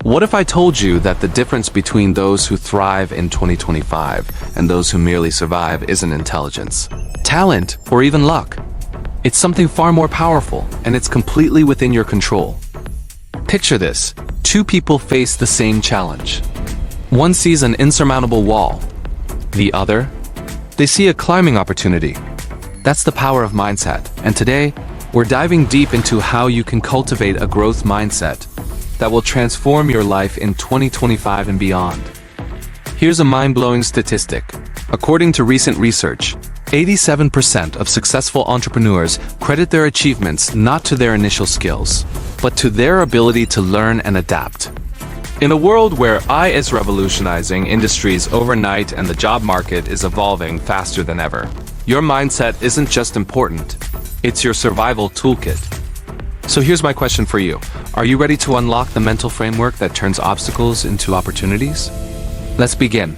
What if I told you that the difference between those who thrive in 2025 and those who merely survive isn't intelligence, talent, or even luck? It's something far more powerful, and it's completely within your control. Picture this. Two people face the same challenge. One sees an insurmountable wall. The other, they see a climbing opportunity. That's the power of mindset, and today, we're diving deep into how you can cultivate a growth mindset that will transform your life in 2025 and beyond. Here's a mind-blowing statistic. According to recent research, 87% of successful entrepreneurs credit their achievements not to their initial skills, but to their ability to learn and adapt. In a world where AI is revolutionizing industries overnight and the job market is evolving faster than ever, your mindset isn't just important, it's your survival toolkit. So here's my question for you. Are you ready to unlock the mental framework that turns obstacles into opportunities? Let's begin.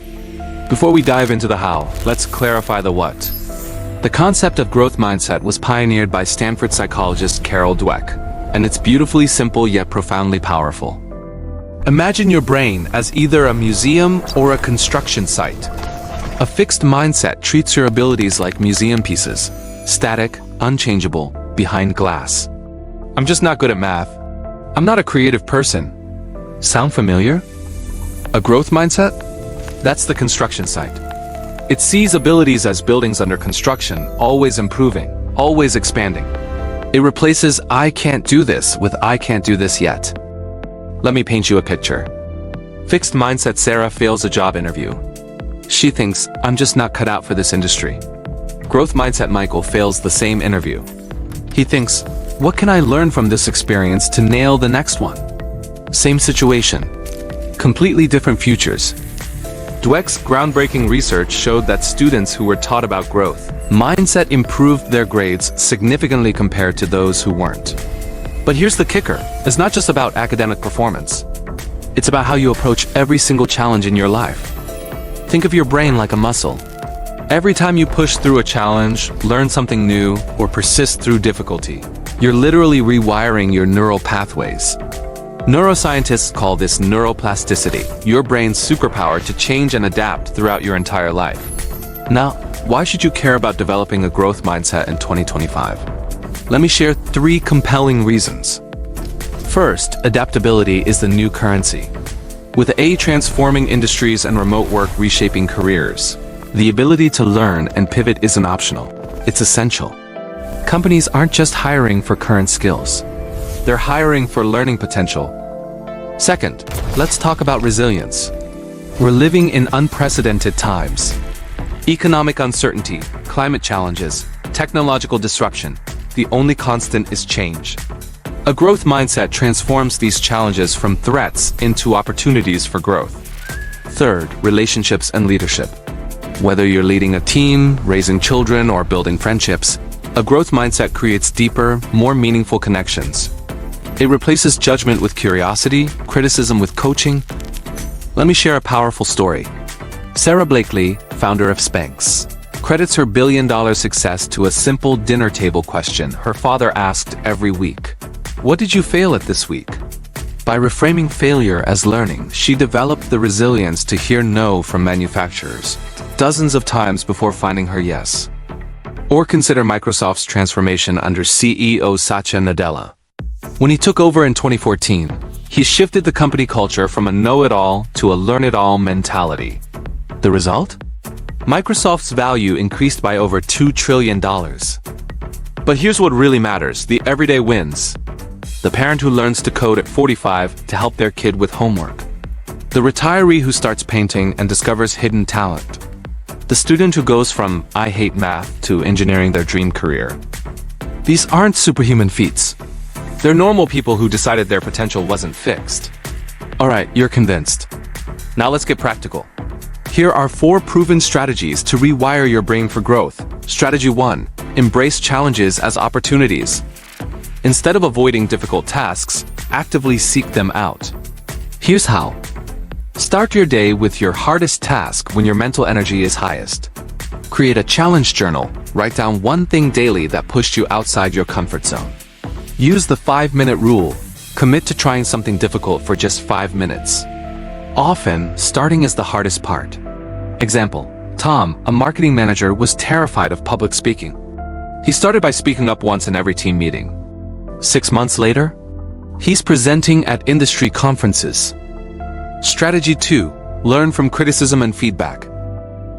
Before we dive into the how, let's clarify the what. The concept of growth mindset was pioneered by Stanford psychologist Carol Dweck, and it's beautifully simple yet profoundly powerful. Imagine your brain as either a museum or a construction site. A fixed mindset treats your abilities like museum pieces, static, unchangeable, behind glass. I'm just not good at math. I'm not a creative person. Sound familiar? A growth mindset? That's the construction site. It sees abilities as buildings under construction, always improving, always expanding. It replaces "I can't do this" with "I can't do this yet." Let me paint you a picture. Fixed mindset Sarah fails a job interview. She thinks, "I'm just not cut out for this industry." Growth mindset Michael fails the same interview. He thinks, "What can I learn from this experience to nail the next one?" Same situation. Completely different futures. Dweck's groundbreaking research showed that students who were taught about growth mindset improved their grades significantly compared to those who weren't. But here's the kicker. It's not just about academic performance. It's about how you approach every single challenge in your life. Think of your brain like a muscle. Every time you push through a challenge, learn something new, or persist through difficulty, you're literally rewiring your neural pathways. Neuroscientists call this neuroplasticity, your brain's superpower to change and adapt throughout your entire life. Now, why should you care about developing a growth mindset in 2025? Let me share 3 compelling reasons. First, adaptability is the new currency. With AI transforming industries and remote work reshaping careers, the ability to learn and pivot isn't optional. It's essential. Companies aren't just hiring for current skills. They're hiring for learning potential. Second, let's talk about resilience. We're living in unprecedented times. Economic uncertainty, climate challenges, technological disruption. The only constant is change. A growth mindset transforms these challenges from threats into opportunities for growth. Third, relationships and leadership. Whether you're leading a team, raising children, or building friendships, a growth mindset creates deeper, more meaningful connections. It replaces judgment with curiosity, criticism with coaching. Let me share a powerful story. Sarah Blakely, founder of Spanx, credits her billion-dollar success to a simple dinner table question her father asked every week. "What did you fail at this week?" By reframing failure as learning, she developed the resilience to hear no from manufacturers dozens of times before finding her yes. Or consider Microsoft's transformation under CEO Satya Nadella. When he took over in 2014, he shifted the company culture from a know-it-all to a learn-it-all mentality. The result? Microsoft's value increased by over $2 trillion. But here's what really matters, the everyday wins. The parent who learns to code at 45 to help their kid with homework. The retiree who starts painting and discovers hidden talent. The student who goes from "I hate math" to engineering their dream career. These aren't superhuman feats. They're normal people who decided their potential wasn't fixed. Alright, you're convinced. Now let's get practical. Here are 4 proven strategies to rewire your brain for growth. Strategy 1. Embrace challenges as opportunities. Instead of avoiding difficult tasks, actively seek them out. Here's how. Start your day with your hardest task when your mental energy is highest. Create a challenge journal. Write down one thing daily that pushed you outside your comfort zone. Use the 5-minute rule. Commit to trying something difficult for just 5 minutes. Often, starting is the hardest part. Example, Tom, a marketing manager, was terrified of public speaking. He started by speaking up once in every team meeting. 6 months later, he's presenting at industry conferences. Strategy 2. Learn from criticism and feedback.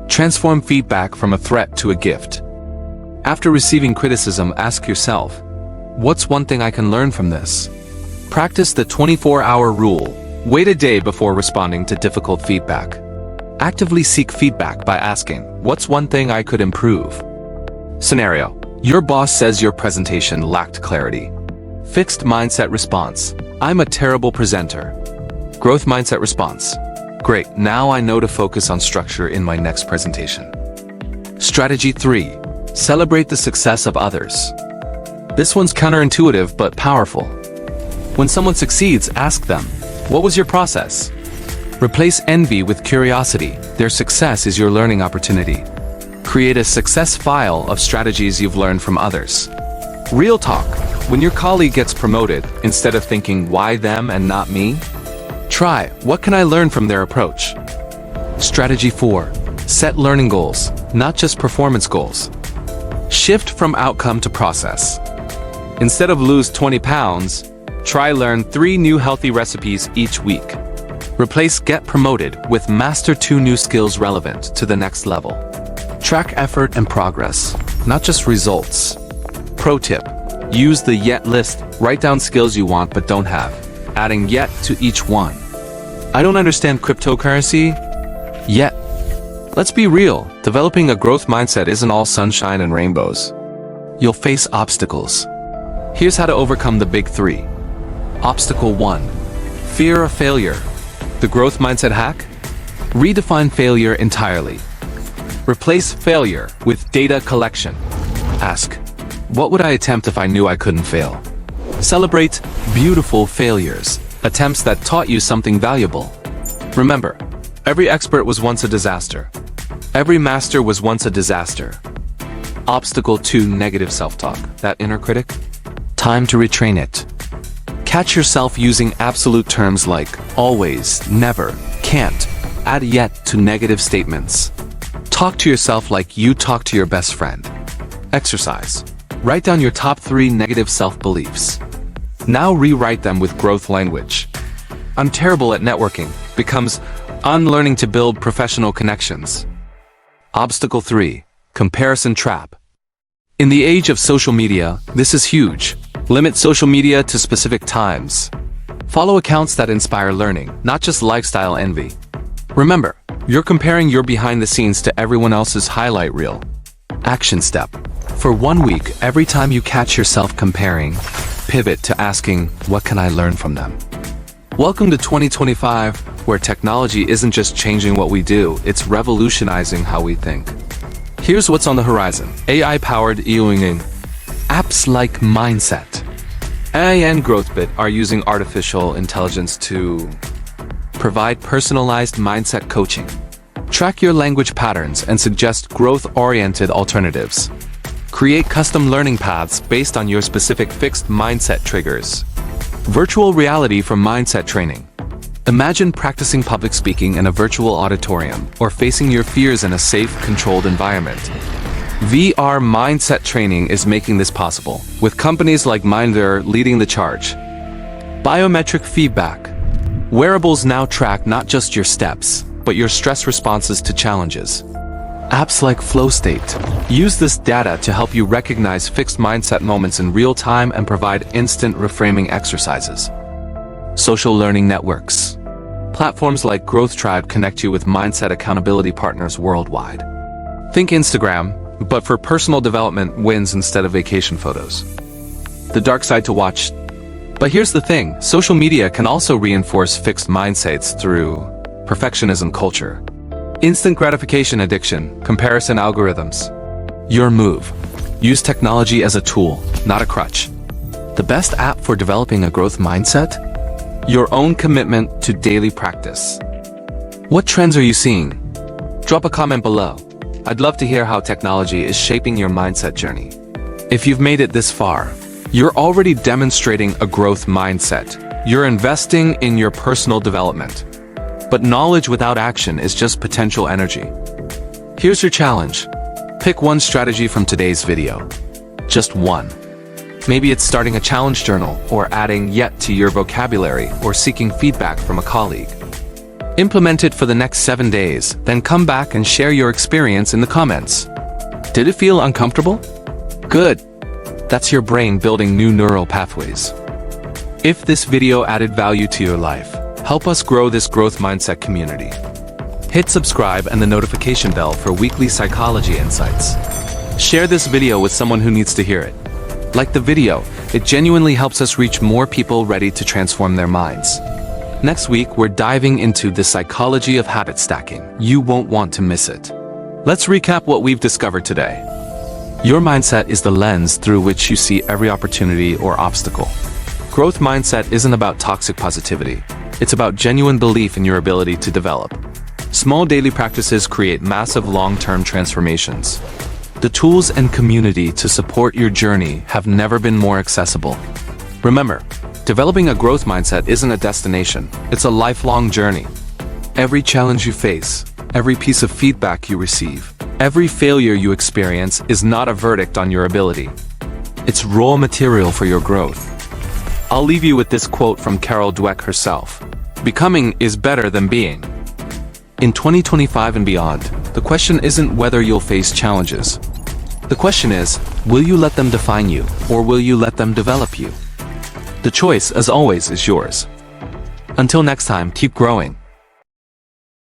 Transform feedback from a threat to a gift. After receiving criticism, ask yourself, what's one thing I can learn from this? Practice the 24-hour rule. Wait a day before responding to difficult feedback. Actively seek feedback by asking, what's one thing I could improve? Scenario. Your boss says your presentation lacked clarity. Fixed mindset response. I'm a terrible presenter. Growth mindset response. Great, now I know to focus on structure in my next presentation. Strategy 3. Celebrate the success of others. This one's counterintuitive but powerful. When someone succeeds, ask them, what was your process? Replace envy with curiosity. Their success is your learning opportunity. Create a success file of strategies you've learned from others. Real talk. When your colleague gets promoted, instead of thinking, why them and not me? Try, what can I learn from their approach? Strategy 4. Set learning goals, not just performance goals. Shift from outcome to process. Instead of lose 20 pounds, try learn 3 new healthy recipes each week. Replace get promoted with master 2 new skills relevant to the next level. Track effort and progress, not just results. Pro tip, use the yet list. Write down skills you want but don't have, adding yet to each one. I don't understand cryptocurrency yet. Let's be real, developing a growth mindset isn't all sunshine and rainbows. You'll face obstacles. Here's how to overcome the big 3. Obstacle 1. Fear of failure. The growth mindset hack? Redefine failure entirely. Replace failure with data collection. Ask, what would I attempt if I knew I couldn't fail? Celebrate beautiful failures, attempts that taught you something valuable. Remember, every expert was once a disaster. Every master was once a disaster. Obstacle 2. Negative self-talk. That inner critic? Time to retrain it. Catch yourself using absolute terms like always, never, can't. Add yet to negative statements. Talk to yourself like you talk to your best friend. Exercise. Write down your top 3 negative self-beliefs. Now rewrite them with growth language. I'm terrible at networking becomes unlearning to build professional connections. Obstacle 3. Comparison trap. In the age of social media, this is huge. Limit social media to specific times. Follow accounts that inspire learning, not just lifestyle envy. Remember, you're comparing your behind the scenes to everyone else's highlight reel. Action step. For 1 week, every time you catch yourself comparing, pivot to asking, what can I learn from them? Welcome to 2025, where technology isn't just changing what we do, it's revolutionizing how we think. Here's what's on the horizon. AI-powered e-learning. Apps like Mindset. AI and GrowthBit are using artificial intelligence to provide personalized mindset coaching. Track your language patterns and suggest growth-oriented alternatives. Create custom learning paths based on your specific fixed mindset triggers. Virtual reality for mindset training. Imagine practicing public speaking in a virtual auditorium or facing your fears in a safe, controlled environment. VR mindset training is making this possible, with companies like Minder leading the charge. Biometric feedback. Wearables now track not just your steps, but your stress responses to challenges. Apps like Flow State use this data to help you recognize fixed mindset moments in real time and provide instant reframing exercises. Social learning networks. Platforms like Growth Tribe connect you with mindset accountability partners worldwide. Think Instagram, but for personal development wins instead of vacation photos. The dark side to watch. But here's the thing, social media can also reinforce fixed mindsets through perfectionism culture. Instant gratification addiction, comparison algorithms. Your move. Use technology as a tool, not a crutch. The best app for developing a growth mindset? Your own commitment to daily practice. What trends are you seeing? Drop a comment below. I'd love to hear how technology is shaping your mindset journey. If you've made it this far, you're already demonstrating a growth mindset. You're investing in your personal development. But knowledge without action is just potential energy. Here's your challenge. Pick one strategy from today's video. Just one. Maybe it's starting a challenge journal, or adding yet to your vocabulary, or seeking feedback from a colleague. Implement it for the next 7 days, then come back and share your experience in the comments. Did it feel uncomfortable? Good. That's your brain building new neural pathways. If this video added value to your life, help us grow this growth mindset community. Hit subscribe and the notification bell for weekly psychology insights. Share this video with someone who needs to hear it. Like the video, it genuinely helps us reach more people ready to transform their minds. Next week, we're diving into the psychology of habit stacking. You won't want to miss it. Let's recap what we've discovered today. Your mindset is the lens through which you see every opportunity or obstacle. Growth mindset isn't about toxic positivity. It's about genuine belief in your ability to develop. Small daily practices create massive long-term transformations. The tools and community to support your journey have never been more accessible. Remember, developing a growth mindset isn't a destination, it's a lifelong journey. Every challenge you face, every piece of feedback you receive, every failure you experience is not a verdict on your ability. It's raw material for your growth. I'll leave you with this quote from Carol Dweck herself. Becoming is better than being. In 2025 and beyond, the question isn't whether you'll face challenges. The question is, will you let them define you, or will you let them develop you? The choice, as always, is yours. Until next time, keep growing.